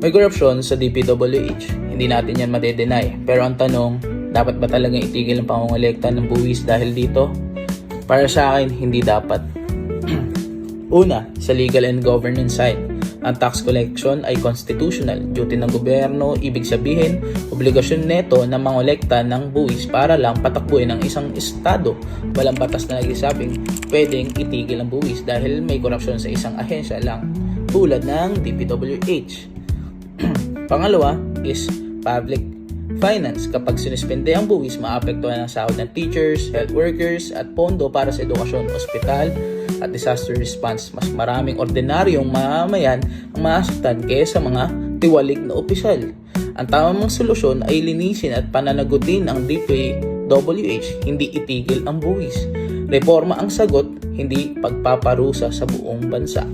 May korupsyon sa DPWH, hindi natin yan madedenay. Pero ang tanong, dapat ba talagang itigil ang pangongolekta ng buwis dahil dito? Para sa akin, hindi dapat. Una, sa legal and governance side, ang tax collection ay constitutional duty ng gobyerno, ibig sabihin, obligasyon neto na mangolekta ng buwis para lang patakbuhin ng isang estado. Walang batas na nagsasabing pwedeng itigil ang buwis dahil may korupsyon sa isang ahensya lang, tulad ng DPWH. Pangalawa is public finance. Kapag sinuspende ang buwis, maapektuhan ang sahod ng teachers, health workers at pondo para sa edukasyon, ospital at disaster response. Mas maraming ordinaryong mamamayan ang maasaktan kaysa mga tiwalig na opisyal. Ang tamang solusyon ay linisin at pananagutin ang DPWH, hindi itigil ang buwis. Reforma ang sagot, hindi pagpaparusa sa buong bansa.